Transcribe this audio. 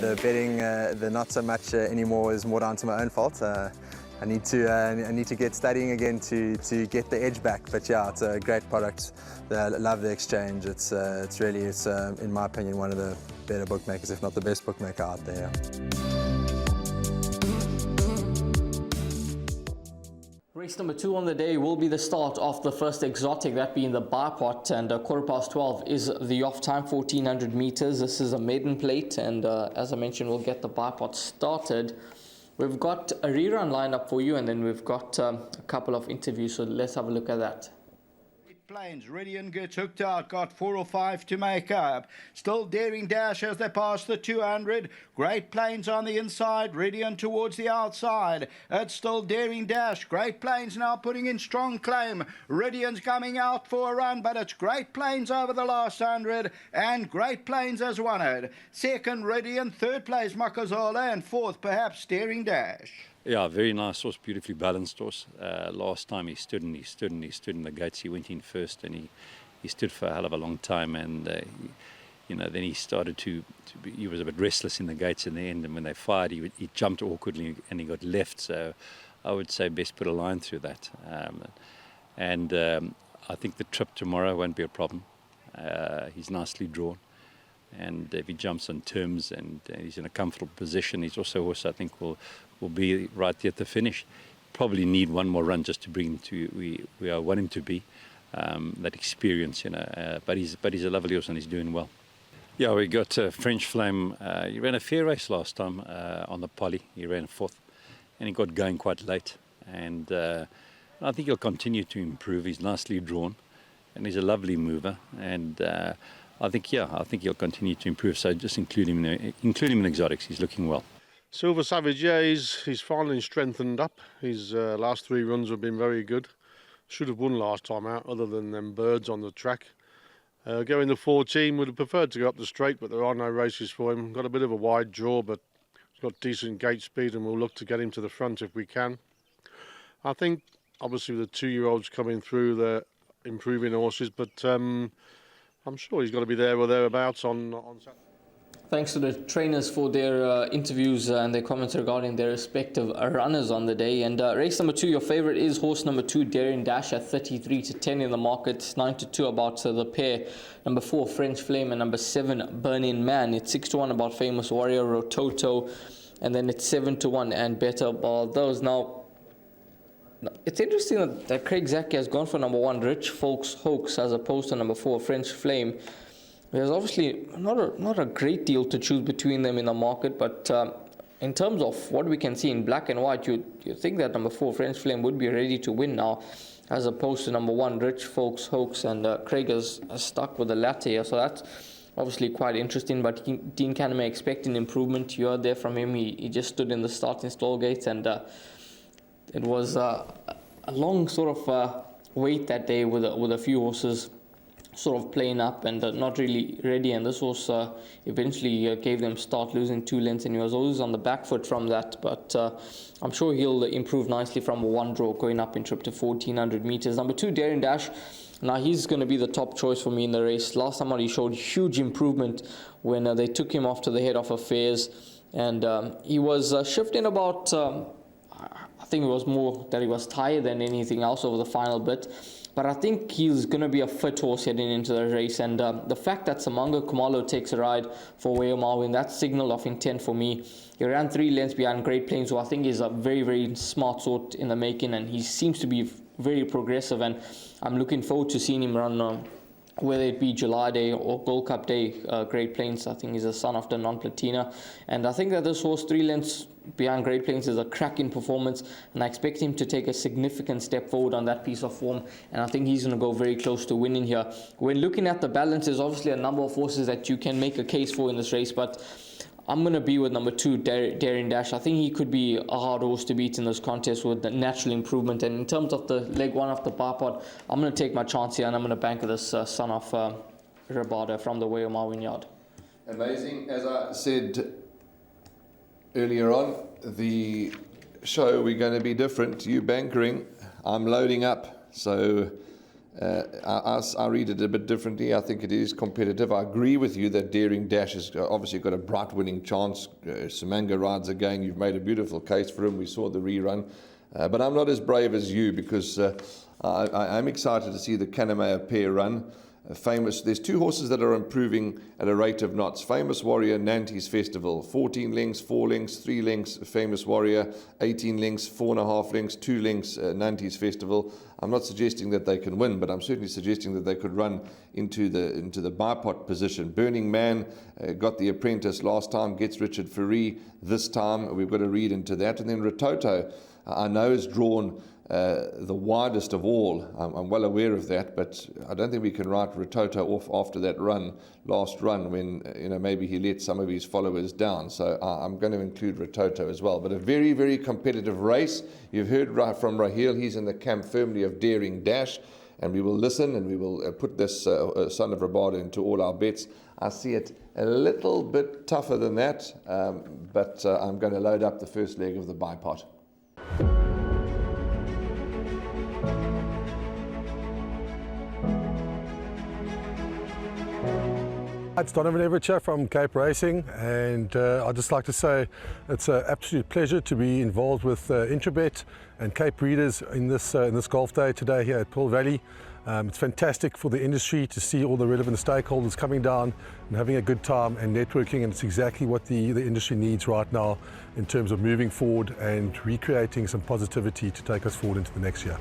The betting, the not so much anymore, is more down to my own fault. I need to get studying again to get the edge back. But yeah, it's a great product. I love the exchange. It's really, in my opinion, one of the better bookmakers, if not the best bookmaker out there. Race number 2 on the day will be the start of the first exotic, that being the bar pot, and 12:15 is the off time, 1400 meters. This is a maiden plate, and as I mentioned, we'll get the bar pot started. We've got a rerun lined up for you, and then we've got a couple of interviews, so let's have a look at that. Plains, Radiant gets hooked out, got 4 or 5 to make up. Still Daring Dash as they pass the 200. Great Plains on the inside, Radiant towards the outside. It's still Daring Dash. Great Plains now putting in strong claim. Radiant's coming out for a run, but it's Great Plains over the last 100, and Great Plains has won it. Second, Radiant. Third place, Makazola, and fourth, perhaps, Daring Dash. Yeah, very nice horse, beautifully balanced horse. Last time he stood in the gates. He went in first, and he stood for a hell of a long time. And then he started to be, he was a bit restless in the gates in the end. And when they fired, he jumped awkwardly and he got left. So I would say best put a line through that. I think the trip tomorrow won't be a problem. He's nicely drawn. And if he jumps on terms and he's in a comfortable position, he's also a horse I think will be right there at the finish. Probably need one more run just to bring him to where I want him to be. That experience, but he's a lovely horse and he's doing well. Yeah, we got French Flame. He ran a fair race last time on the Poly. He ran fourth, and he got going quite late. And I think he'll continue to improve. He's nicely drawn, and he's a lovely mover. And I think he'll continue to improve. So just include him in exotics. He's looking well. Silver Savage, yeah, he's finally strengthened up. His last 3 runs have been very good. Should have won last time out, other than them birds on the track. Going the 14, would have preferred to go up the straight, but there are no races for him. Got a bit of a wide draw, but he's got decent gate speed, and we'll look to get him to the front if we can. I think, obviously, with the 2-year-olds coming through, they're improving horses, but I'm sure he's got to be there or thereabouts on Saturday. Thanks to the trainers for their interviews and their comments regarding their respective runners on the day. And race number 2, your favorite is horse number 2, Daring Dash, at 33-10 in the market, 9-2 about the pair. Number 4, French Flame, and number 7, Burning Man. It's 6-1 about Famous Warrior, Rototo, and then it's 7-1 and Better about those. Now, it's interesting that Craig Zaki has gone for number 1, Rich Folks Hoax, as opposed to number 4, French Flame. There's obviously not a great deal to choose between them in the market, but in terms of what we can see in black and white, you think that number 4, French Flame, would be ready to win now, as opposed to number 1, Rich Folks Hoax, and Craig is stuck with the latter here, so that's obviously quite interesting. But Dean Canham expecting improvement. You heard there from him, he just stood in the starting stall gates, and it was a long sort of wait that day with a few horses sort of playing up and not really ready, and this horse eventually gave them start, losing 2 lengths, and he was always on the back foot from that. But I'm sure he'll improve nicely from a 1 draw going up in trip to 1400 meters. Number 2, Daring Dash. Now he's going to be the top choice for me in the race. Last time out he showed huge improvement when they took him off to the head of affairs, and he was shifting about I think it was more that he was tired than anything else over the final bit. But I think he's going to be a fit horse heading into the race. And the fact that Samanga Kumalo takes a ride for Weo Marwin, that's signal of intent for me. He ran 3 lengths behind Great Plains, who I think is a very, very smart sort in the making. And he seems to be very progressive. And I'm looking forward to seeing him run, whether it be July Day or Gold Cup Day. Great Plains, I think, is a son of the non-platina. And I think that this horse, 3 lengths behind Great Plains, is a cracking performance, and I expect him to take a significant step forward on that piece of form, and I think he's going to go very close to winning here. When looking at the balance, there's obviously a number of horses that you can make a case for in this race, but I'm going to be with number 2, Daring Dash. I think he could be a hard horse to beat in this contest with the natural improvement, and in terms of the leg 1 of the bar pot, I'm going to take my chance here, and I'm going to bank this son of Rabada from the Weo Marwin yard. Amazing. As I said earlier on, the show, we're going to be different. You bankering, I'm loading up, so I read it a bit differently. I think it is competitive. I agree with you that Daring Dash has obviously got a bright winning chance. Samanga rides again. You've made a beautiful case for him. We saw the rerun. But I'm not as brave as you, because I'm excited to see the Kanamea pair run. There's two horses that are improving at a rate of knots. Famous Warrior, Nantes Festival, 14 lengths, 4 lengths, 3 lengths, Famous Warrior, 18 lengths, 4.5 lengths, 2 lengths, Nantes Festival. I'm not suggesting that they can win, but I'm certainly suggesting that they could run into the bipod position. Burning Man got the Apprentice last time, gets Richard Ferree this time. We've got to read into that. And then Rototo, I know, is drawn the widest of all. I'm well aware of that, but I don't think we can write Rototo off after that last run, when maybe he let some of his followers down. So I'm going to include Rototo as well. But a very, very competitive race. You've heard from Raheel, he's in the camp firmly of Daring Dash, and we will listen, and we will put this Son of Rabada into all our bets. I see it a little bit tougher than that, but I'm going to load up the first leg of the bipod. It's Donovan Everett from Cape Racing, and I'd just like to say it's an absolute pleasure to be involved with Intrabet and Cape Breeders in this golf day today here at Pearl Valley. It's fantastic for the industry to see all the relevant stakeholders coming down and having a good time and networking, and it's exactly what the industry needs right now in terms of moving forward and recreating some positivity to take us forward into the next year.